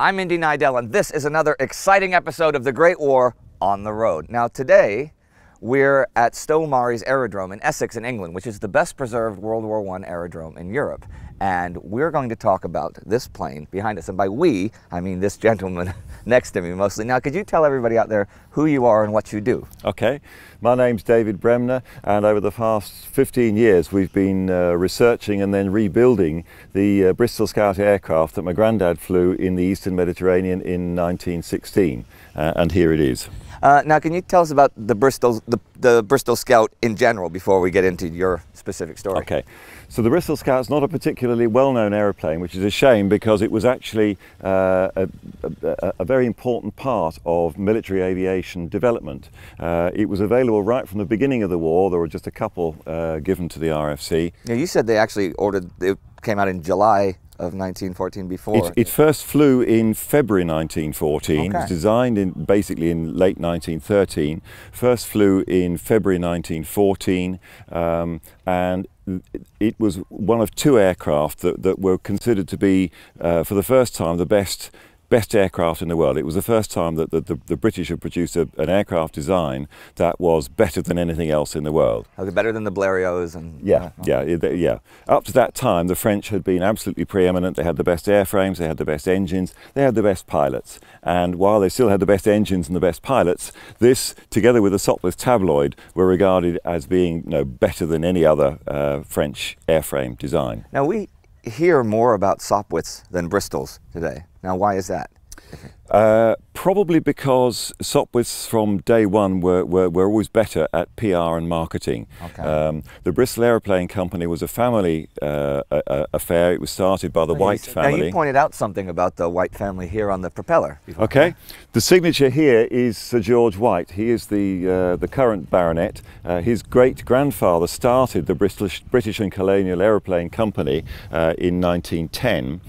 I'm Indy Nidell, and this is another exciting episode of The Great War on the Road. Now today, we're at Stow Aerodrome in Essex in England, which is the best preserved World War I aerodrome in Europe. And we're going to talk about this plane behind us. And by we, I mean this gentleman next to me mostly. Now, could you tell everybody out there who you are and what you do? Okay, my name's David Bremner, and over the past 15 years we've been researching and then rebuilding the Bristol Scout aircraft that my granddad flew in the Eastern Mediterranean in 1916, and here it is. Now, can you tell us about the Bristol Scout in general before we get into your specific story? Okay, so the Bristol Scout's not a particularly well-known aeroplane, which is a shame because it was actually a very important part of military aviation development. It was available right from the beginning of the war. There were just a couple given to the RFC. Yeah, you said they actually it came out in July of 1914 before. It first flew in February 1914. Okay. It was designed basically in late 1913. First flew in February 1914, and it was one of two aircraft that were considered to be, for the first time, the best aircraft in the world. It was the first time that the British had produced an aircraft design that was better than anything else in the world. Okay, better than the Blériots and... Yeah. Up to that time, the French had been absolutely preeminent. They had the best airframes, they had the best engines, they had the best pilots. And while they still had the best engines and the best pilots, this, together with the Sopwith tabloid, were regarded as being better than any other French airframe design. Now, we hear more about Sopwiths than Bristols today. Now, why is that? Probably because Sopwiths from day one were always better at PR and marketing. Okay. The Bristol Aeroplane Company was a family affair. It was started by the White family. Now, you pointed out something about the White family here on the propeller. Okay. The signature here is Sir George White. He is the current baronet. His great-grandfather started the British and Colonial Aeroplane Company in 1910.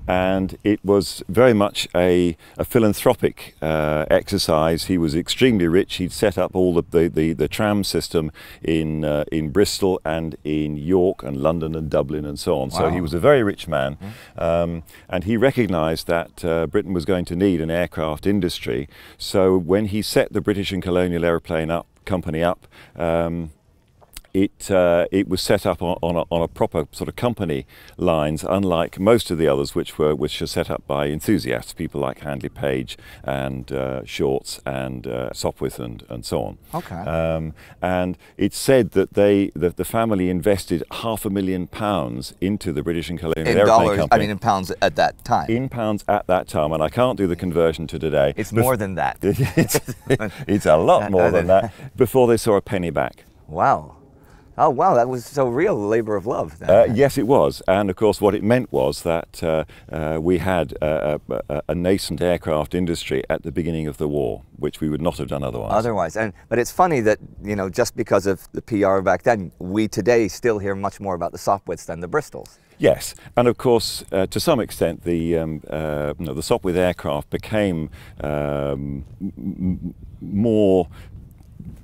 And it was very much a philanthropic exercise. He was extremely rich. He'd set up all the tram system in Bristol and in York and London and Dublin and so on. Wow. So he was a very rich man, and he recognised that Britain was going to need an aircraft industry. So when he set the British and Colonial Aeroplane Company up, it was set up on a proper sort of company lines, unlike most of the others which are set up by enthusiasts, people like Handley Page and Shorts and Sopwith and so on. Okay. And it's said that the family invested £500,000 into the British and Colonial Aeroplane Company. I mean in pounds at that time. In pounds at that time, and I can't do the conversion to today. It's more than that. It's a lot more than that. Before they saw a penny back. Wow. Oh, wow, that was so real labor of love. Yes, it was. And of course, what it meant was that we had a nascent aircraft industry at the beginning of the war, which we would not have done otherwise. But it's funny that, just because of the PR back then, we today still hear much more about the Sopwiths than the Bristols. Yes, and of course, to some extent, the Sopwith aircraft became more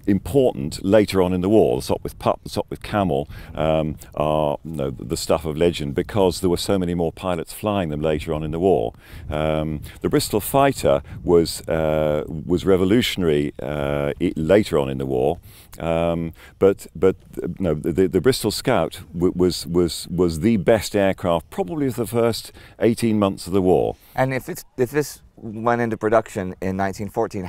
important later on in the war. The Sopwith Pup, the Sopwith Camel are the stuff of legend because there were so many more pilots flying them later on in the war. The Bristol Fighter was revolutionary later on in the war, but the Bristol Scout was the best aircraft probably for the first 18 months of the war. And if this went into production in 1914,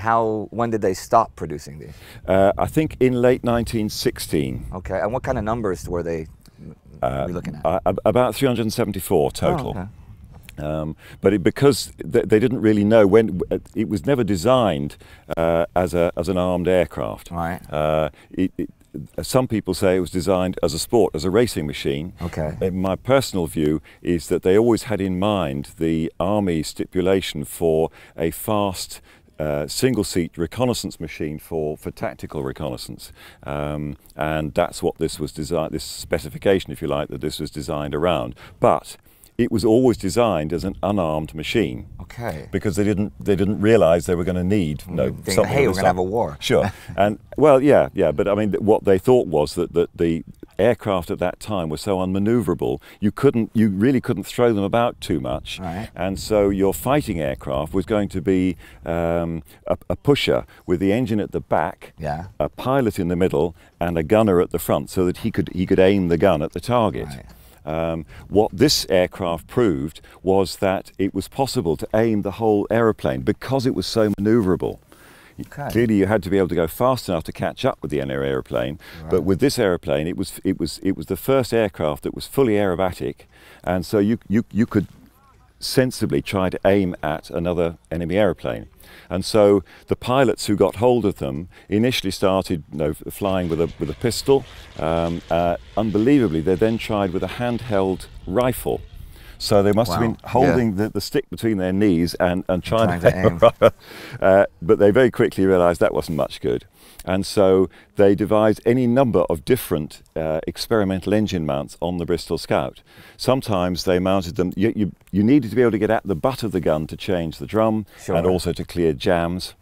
when did they stop producing these? I think in late 1916. Okay, and what kind of numbers were they looking at? About 374 total. Oh, okay. But because they didn't really know when, it was never designed as an armed aircraft. Right. Some people say it was designed as a sport, as a racing machine. Okay. And my personal view is that they always had in mind the Army stipulation for a fast single-seat reconnaissance machine for tactical reconnaissance, and that's what this was designed. This specification, if you like, that this was designed around. But it was always designed as an unarmed machine. Okay. Because they didn't realise they were going to need something. Hey, we're going to have a war. Sure. And well, yeah. But I mean, what they thought was that the aircraft at that time were so unmaneuverable, you really couldn't throw them about too much. Right. And so your fighting aircraft was going to be a pusher with the engine at the back, Yeah. a pilot in the middle, and a gunner at the front, so that he could aim the gun at the target. Right. What this aircraft proved was that it was possible to aim the whole aeroplane because it was so maneuverable. Okay. Clearly, you had to be able to go fast enough to catch up with the aeroplane, Right. but with this aeroplane, it was the first aircraft that was fully aerobatic, and so you could sensibly try to aim at another enemy aeroplane. And so the pilots who got hold of them initially started, flying with a pistol. Unbelievably, they then tried with a handheld rifle. So they must have been holding the stick between their knees and trying to aim. But they very quickly realized that wasn't much good. And so they devised any number of different experimental engine mounts on the Bristol Scout. Sometimes they mounted them, you needed to be able to get at the butt of the gun to change the drum, Sure. and also to clear jams.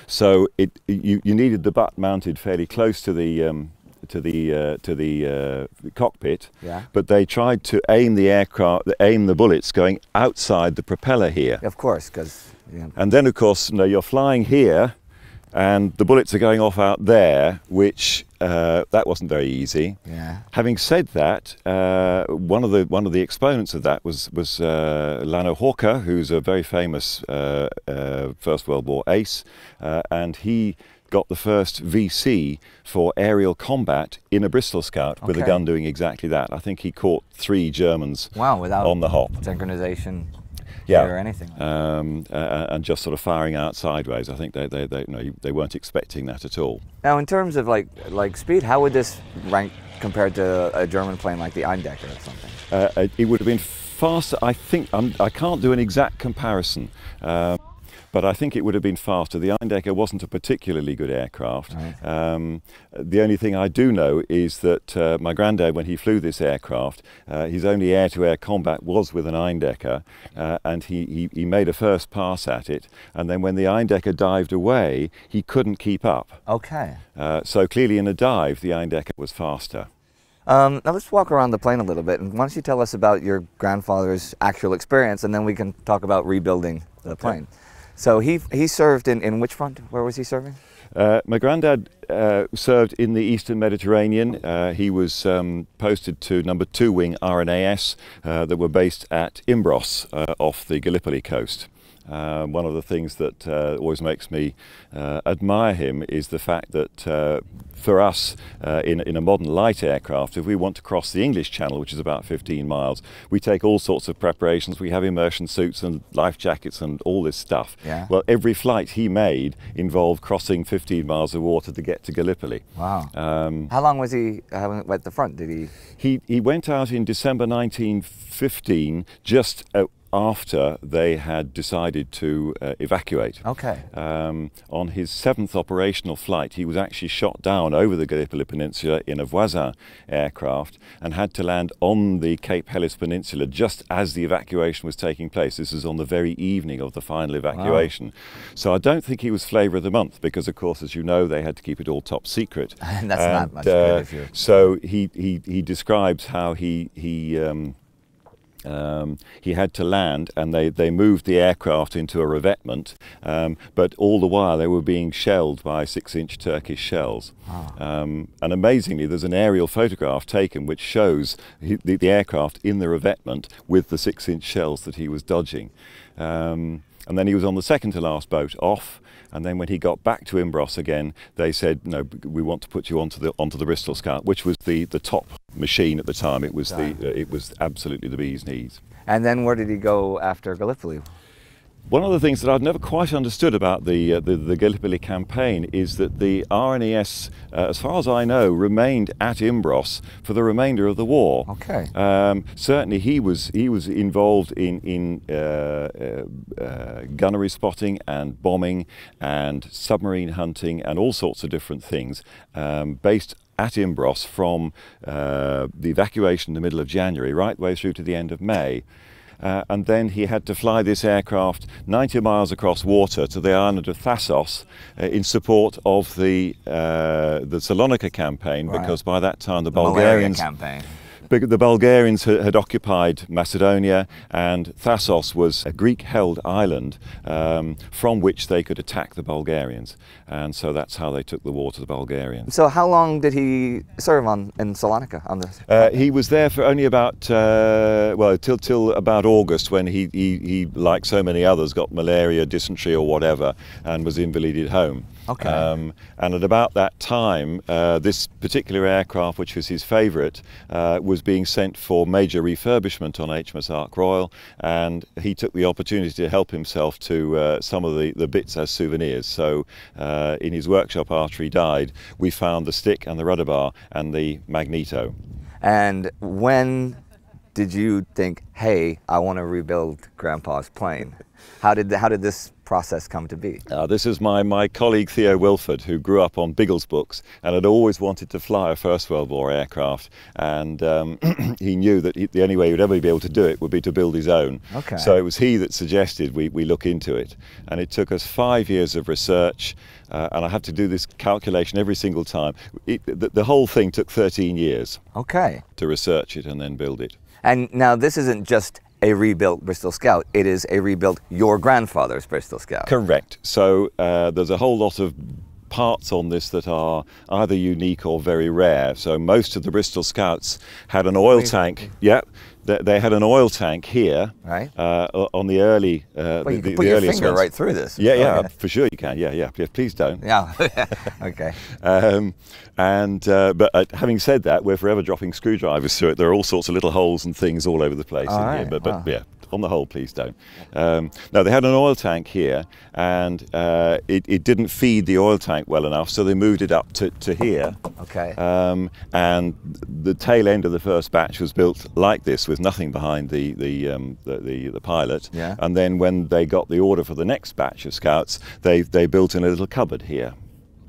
So you needed the butt mounted fairly close to the cockpit, Yeah. but they tried to aim the bullets going outside the propeller here. Of course, because... Yeah. And then, of course, you're flying here, and the bullets are going off out there, which that wasn't very easy. Yeah. Having said that, one of the exponents of that was Lano Hawker, who's a very famous First World War ace, and he got the first VC for aerial combat in a Bristol Scout with a gun doing exactly that. I think he caught 3 Germans Without on the hop. synchronization. Yeah, or anything like and just sort of firing out sideways. I think they weren't expecting that at all. Now, in terms of like speed, how would this rank compared to a German plane like the Eindecker or something? It would have been faster. I think I can't do an exact comparison. But I think it would have been faster. The Eindecker wasn't a particularly good aircraft. Right. The only thing I do know is that my granddad, when he flew this aircraft, his only air-to-air combat was with an Eindecker, and he made a first pass at it, and then when the Eindecker dived away, he couldn't keep up. Okay. So clearly in a dive, the Eindecker was faster. Now let's walk around the plane a little bit, and why don't you tell us about your grandfather's actual experience, and then we can talk about rebuilding the plane. So he served in which front? Where was he serving? My granddad served in the Eastern Mediterranean. He was posted to number 2 Wing RNAS that were based at Imbros off the Gallipoli coast. One of the things that always makes me admire him is the fact that for us in a modern light aircraft, if we want to cross the English Channel, which is about 15 miles, we take all sorts of preparations. We have immersion suits and life jackets and all this stuff. Yeah. Well, every flight he made involved crossing 15 miles of water to get to Gallipoli. Wow. How long was he at the front? Did he? He went out in December 1915, just after they had decided to evacuate. Okay. On his 7th operational flight, he was actually shot down over the Gallipoli Peninsula in a Voisin aircraft and had to land on the Cape Helles Peninsula just as the evacuation was taking place. This is on the very evening of the final evacuation. Wow. So I don't think he was flavour of the month because, of course, as you know, they had to keep it all top secret. And that's not much good if you're... So he describes how he had to land, and they moved the aircraft into a revetment, but all the while they were being shelled by 6-inch Turkish shells. Wow. And amazingly, there's an aerial photograph taken which shows the aircraft in the revetment with the 6-inch shells that he was dodging. And then he was on the second to last boat off, and then when he got back to Imbros again, they said, no, we want to put you onto the Bristol Scout, which was the top machine at the time. It was it was absolutely the bee's knees. And then where did he go after Gallipoli? One of the things that I've never quite understood about the Gallipoli campaign is that the RNES, as far as I know, remained at Imbros for the remainder of the war. Okay. Certainly, he was involved in gunnery spotting and bombing and submarine hunting and all sorts of different things, based at Imbros from the evacuation in the middle of January right the way through to the end of May. and then he had to fly this aircraft 90 miles across water to the island of Thasos in support of the Salonika campaign, Right. because by that time the Malaria Bulgarians campaign. the Bulgarians had occupied Macedonia, and Thasos was a Greek-held island from which they could attack the Bulgarians, and so that's how they took the war to the Bulgarians. So how long did he serve in Salonika on this? He was there for only about till about August, when he like so many others got malaria, dysentery or whatever, and was invalided home. Okay. And at about that time, this particular aircraft, which was his favourite, was being sent for major refurbishment on HMS Ark Royal, and he took the opportunity to help himself to some of the bits as souvenirs. So in his workshop after he died, we found the stick and the rudder bar and the magneto. And when did you think, hey, I want to rebuild Grandpa's plane? How did this process come to be? This is my colleague Theo Wilford, who grew up on Biggles books and had always wanted to fly a First World War aircraft, and he knew that the only way he would ever be able to do it would be to build his own. Okay. So it was he that suggested we look into it, and it took us 5 years of research, and I had to do this calculation every single time. The whole thing took 13 years. Okay. To research it and then build it. And now this isn't just a rebuilt Bristol Scout, it is a rebuilt your grandfather's Bristol Scout. Correct. So there's a whole lot of parts on this that are either unique or very rare. So most of the Bristol Scouts had an oil tank. Yeah, they had an oil tank here, right? On the early, well, you can put your finger right through this. Yeah, yeah, for sure you can. Yeah. Please don't. Yeah. Okay. But having said that, we're forever dropping screwdrivers through it. There are all sorts of little holes and things all over the place in here. But wow. Yeah. On the whole, please don't. No, they had an oil tank here, and it didn't feed the oil tank well enough, so they moved it up to here. Okay. And the tail end of the first batch was built like this, with nothing behind the pilot. Yeah. And then when they got the order for the next batch of Scouts, they built in a little cupboard here.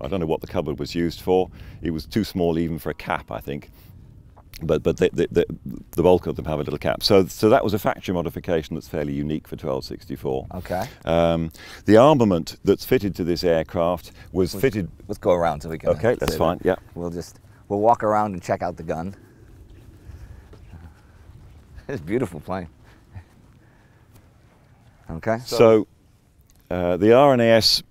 I don't know what the cupboard was used for. It was too small even for a cap, I think. But the bulk of them have a little cap. So that was a factory modification that's fairly unique for 1264. Okay. The armament that's fitted to this aircraft was fitted... Let's go around so we can... Okay, that's fine, yeah. We'll walk around and check out the gun. It's a beautiful plane. Okay. So the RNAS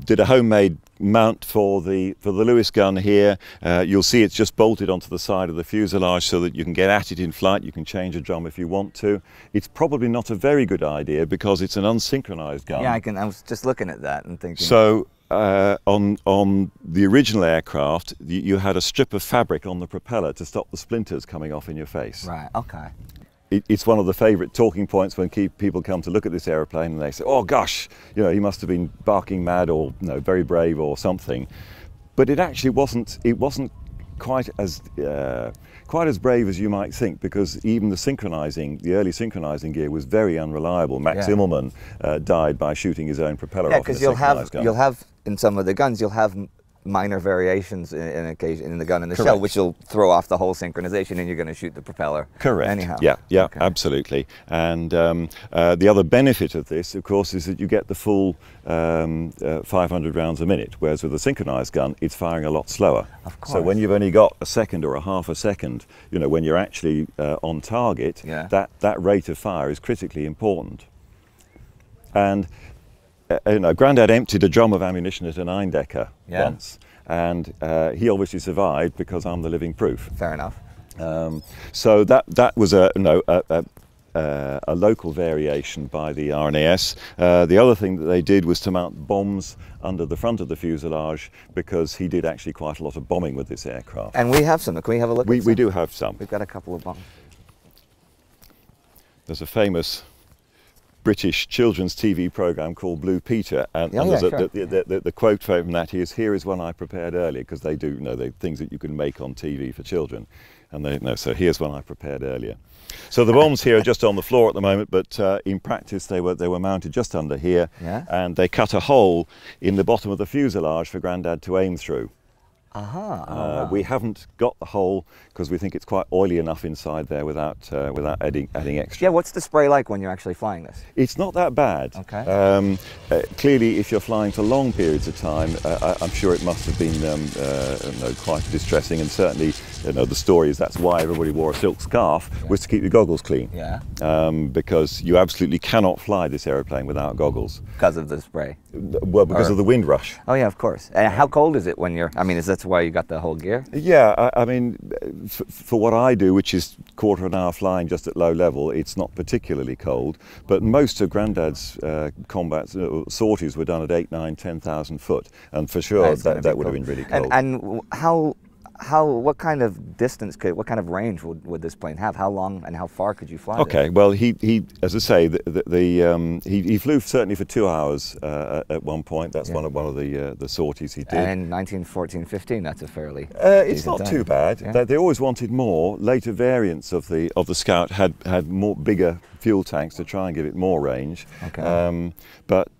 did a homemade mount for the Lewis gun here. You'll see it's just bolted onto the side of the fuselage so that you can get at it in flight. You can change a drum if you want to. It's probably not a very good idea because it's an unsynchronized gun. Yeah, I was just looking at that and thinking. So on the original aircraft, you had a strip of fabric on the propeller to stop the splinters coming off in your face. Right. Okay. It's one of the favourite talking points when people come to look at this aeroplane, and they say, "Oh gosh, he must have been barking mad, or very brave, or something." But it actually wasn't. It wasn't quite as brave as you might think, because even the early synchronizing gear was very unreliable. Max Immelmann died by shooting his own propeller off. Yeah, because you'll have in some of the guns you'll have minor variations in the gun and the shell, which will throw off the whole synchronization, and you're going to shoot the propeller. Correct. Anyhow. Yeah, Okay. Absolutely. And the other benefit of this, of course, is that you get the full 500 rounds a minute, whereas with a synchronized gun, it's firing a lot slower. Of course. So when you've only got a second or a half a second, when you're actually on target, that rate of fire is critically important. And Grandad emptied a drum of ammunition at a 9-decker once, and he obviously survived because I'm the living proof. Fair enough. So that was a local variation by the RNAS. The other thing that they did was to mount bombs under the front of the fuselage, because he did actually quite a lot of bombing with this aircraft. And we have some. Can we have a look? We do have some. We've got a couple of bombs. There's a famous British children's TV program called Blue Peter, and the quote from that is, "Here is one I prepared earlier," because they do things that you can make on TV for children, and so here's one I prepared earlier. So the bombs here are just on the floor at the moment, but in practice they were mounted just under here, and they cut a hole in the bottom of the fuselage for Grandad to aim through. We haven't got the hole because we think it's quite oily enough inside there without adding extra. Yeah, what's the spray like when you're actually flying this? It's not that bad. Okay. Clearly, if you're flying for long periods of time, I'm sure it must have been quite distressing, and certainly, the story is that's why everybody wore a silk scarf, was to keep your goggles clean. Yeah. Because you absolutely cannot fly this aeroplane without goggles. Because of the spray? Well, because of the wind rush. Oh yeah, of course. And how cold is it when you're, is that why you got the whole gear? Yeah, I mean, for what I do, which is quarter of an hour flying just at low level, it's not particularly cold, but most of Granddad's combat sorties were done at 8, 9, 10,000 foot, and for sure that would have been really cold. And what kind of distance what kind of range would this plane have? How long and how far could you fly? Okay, well, he as I say, he flew certainly for 2 hours at one point. That's one of the sorties he did. And in 1914-15, that's a fairly it's not time. too bad. Yeah. They always wanted more. Later variants of the Scout had more bigger fuel tanks to try and give it more range. Okay. But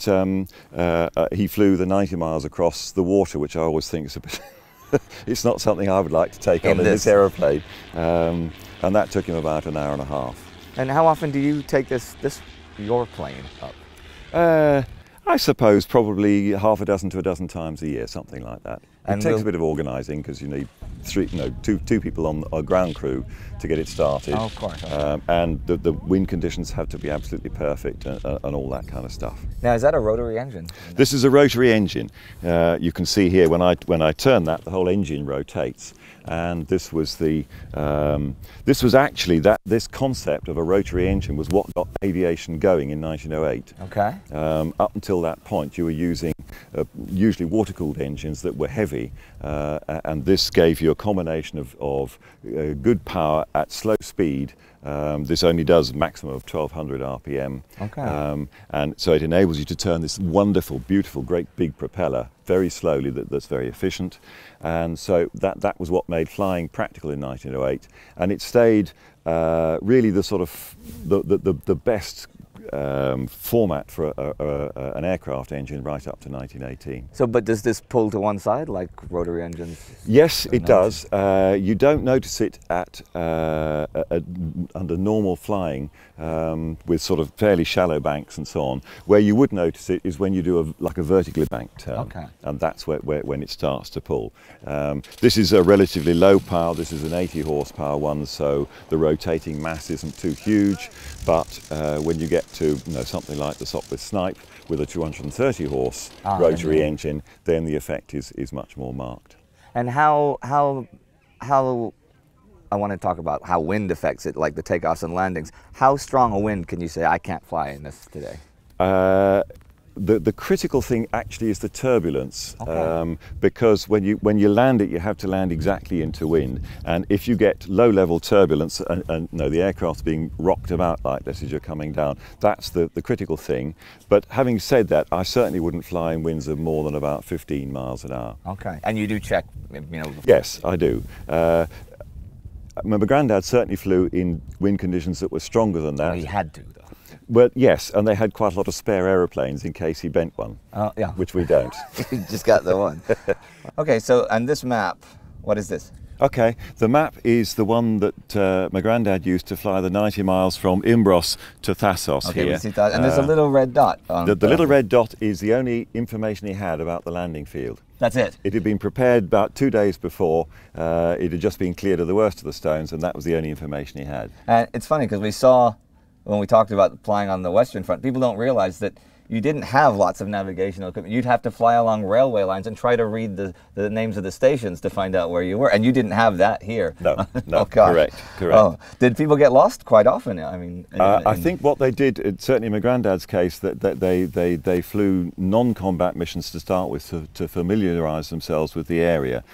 he flew the 90 miles across the water, which I always think is a bit. It's not something I would like to take on in this aeroplane, and that took him about an hour and a half. And how often do you take your plane up? I suppose probably half a dozen to a dozen times a year, something like that. It takes a bit of organising because you need two people on a ground crew to get it started. Oh, of course. And the wind conditions have to be absolutely perfect and all that kind of stuff. Now, is that a rotary engine? This is a rotary engine. You can see here when I turn that, the whole engine rotates. And this was actually this concept of a rotary engine was what got aviation going in 1908. Okay. Up until that point, you were using usually water-cooled engines that were heavy, and this gave you a combination of good power at slow speed. This only does a maximum of 1200 RPM. Okay. And so it enables you to turn this wonderful, beautiful, great big propeller very slowly, that's very efficient. And so that was what made flying practical in 1908. And it stayed really the sort of the best format for an aircraft engine right up to 1918. So, but does this pull to one side like rotary engines? Yes, it does. You don't notice it under normal flying with sort of fairly shallow banks and so on. Where you would notice it is when you do like a vertically banked turn, okay. And that's when it starts to pull. This is a relatively low power. This is an 80 horsepower one, so the rotating mass isn't too huge. But when you get to something like the Sopwith Snipe with a 230 horse rotary engine, then the effect is much more marked. And how I want to talk about how wind affects it, like the takeoffs and landings. How strong a wind can you say I can't fly in this today? The critical thing actually is the turbulence, okay. Because when you land it, you have to land exactly into wind, and if you get low-level turbulence and the aircraft's being rocked about like this as you're coming down, that's the critical thing. But having said that, I certainly wouldn't fly in winds of more than about 15 miles an hour. Okay, and you do check, Yes, I do. Remember, Grandad certainly flew in wind conditions that were stronger than that. Oh, he had to, though. Well, yes, and they had quite a lot of spare aeroplanes in case he bent one. Yeah. Which we don't. You just got the one. Okay, so, and this map, what is this? Okay, the map is the one that my granddad used to fly the 90 miles from Imbros to Thassos okay, here. We see that. And there's a little red dot. The little red dot is the only information he had about the landing field. That's it? It had been prepared about 2 days before. It had just been cleared of the worst of the stones, and that was the only information he had. And it's funny because we saw, when we talked about flying on the Western Front, people don't realize that you didn't have lots of navigational equipment. You'd have to fly along railway lines and try to read the names of the stations to find out where you were. And you didn't have that here. No, no, oh, gosh. Correct. Oh, did people get lost quite often? I mean, I think what they did, certainly in my granddad's case, that they flew non-combat missions to start with to familiarise themselves with the area.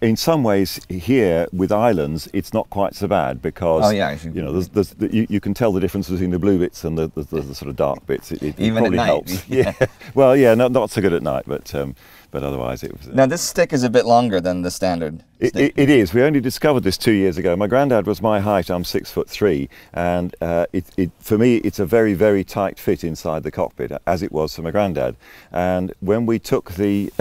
In some ways, here with islands, it's not quite so bad because you can tell the difference between the blue bits and the sort of dark bits. It even probably at night. Helps. Yeah. Well, yeah, not so good at night, but but otherwise it was... Now this stick is a bit longer than the standard stick. It is. We only discovered this 2 years ago. My granddad was my height, I'm 6'3", and for me it's a very, very tight fit inside the cockpit, as it was for my granddad. And when we took the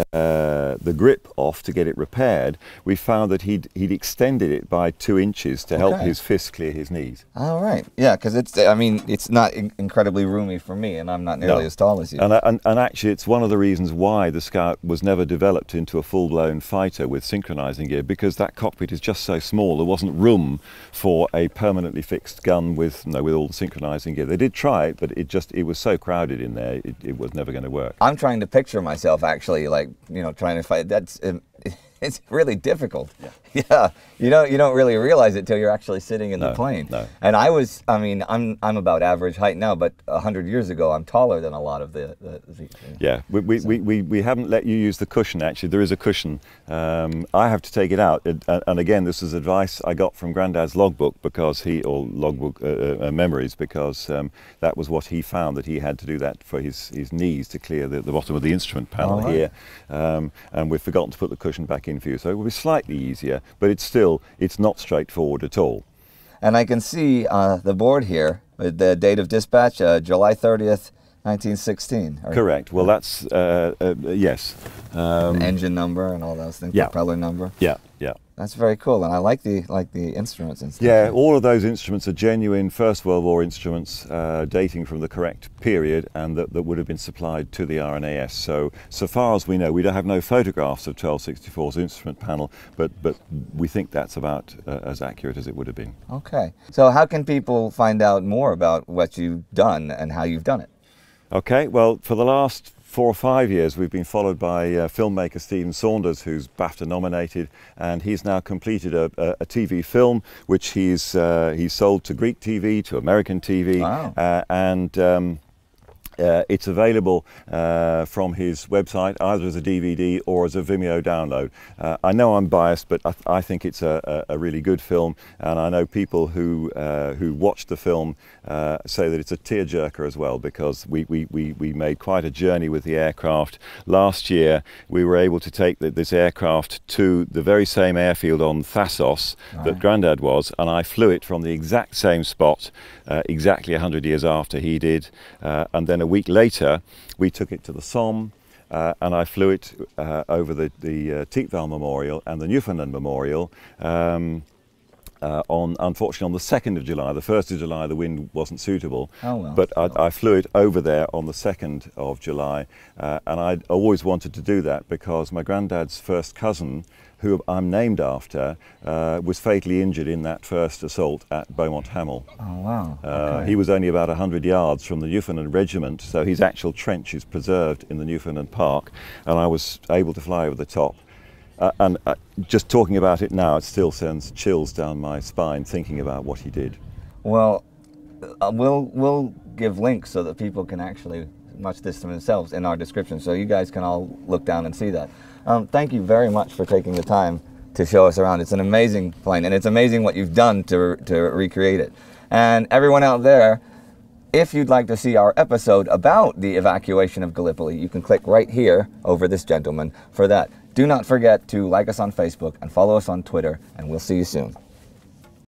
grip off to get it repaired, we found that he'd extended it by 2 inches to help his fist clear his knees. All right. Yeah, because it's not incredibly roomy for me, and I'm not nearly as tall as you. And actually it's one of the reasons why the Scout was never developed into a full-blown fighter with synchronizing gear, because that cockpit is just so small. There wasn't room for a permanently fixed gun with all the synchronizing gear. They did try it, but it was so crowded in there, it was never going to work. I'm trying to picture myself actually, like, trying to fight. It's really difficult. Yeah. You don't really realize it till you're actually sitting in the plane. No. And I'm about average height now, but 100 years ago I'm taller than a lot of the yeah. We haven't let you use the cushion. Actually, there is a cushion. I have to take it out, and again, this is advice I got from Granddad's logbook, because logbook memories, because that was what he found, that he had to do that for his knees to clear the bottom of the instrument panel here, and we've forgotten to put the cushion back in for you, so it will be slightly easier, but it's not straightforward at all. And I can see the board here with the date of dispatch, July 30th, 1916. Correct. Well, that's yes. Engine number and all those things. Yeah. Propeller number. Yeah. That's very cool, and I like the instruments and stuff. Yeah, all of those instruments are genuine First World War instruments, dating from the correct period, and that would have been supplied to the RNAS. So far as we know, we don't have no photographs of 1264's instrument panel, but we think that's about as accurate as it would have been. Okay. So how can people find out more about what you've done and how you've done it? Okay. Well, for the last 4 or 5 years we've been followed by filmmaker Stephen Saunders, who's BAFTA nominated, and he's now completed a TV film which he's sold to Greek TV, to American TV. Wow. And it's available from his website, either as a DVD or as a Vimeo download. I know I'm biased, but I think it's a really good film, and I know people who watched the film say that it's a tearjerker as well, because we made quite a journey with the aircraft. Last year we were able to take this aircraft to the very same airfield on Thasos that Grandad was, and I flew it from the exact same spot exactly 100 years after he did, and then a week later we took it to the Somme, and I flew it over the Tietval Memorial and the Newfoundland Memorial, unfortunately on the 2nd of July. The 1st of July the wind wasn't suitable, but I flew it over there on the 2nd of July, and I'd always wanted to do that because my granddad's first cousin, who I'm named after, was fatally injured in that first assault at Beaumont Hamel. Oh, wow. Okay. He was only about 100 yards from the Newfoundland regiment, so his actual trench is preserved in the Newfoundland Park, and I was able to fly over the top. And just talking about it now, it still sends chills down my spine thinking about what he did. Well, we'll give links so that people can actually watch this themselves in our description, so you guys can all look down and see that. Thank you very much for taking the time to show us around. It's an amazing plane, and it's amazing what you've done to recreate it. And everyone out there, if you'd like to see our episode about the evacuation of Gallipoli, you can click right here over this gentleman for that. Do not forget to like us on Facebook and follow us on Twitter, and we'll see you soon.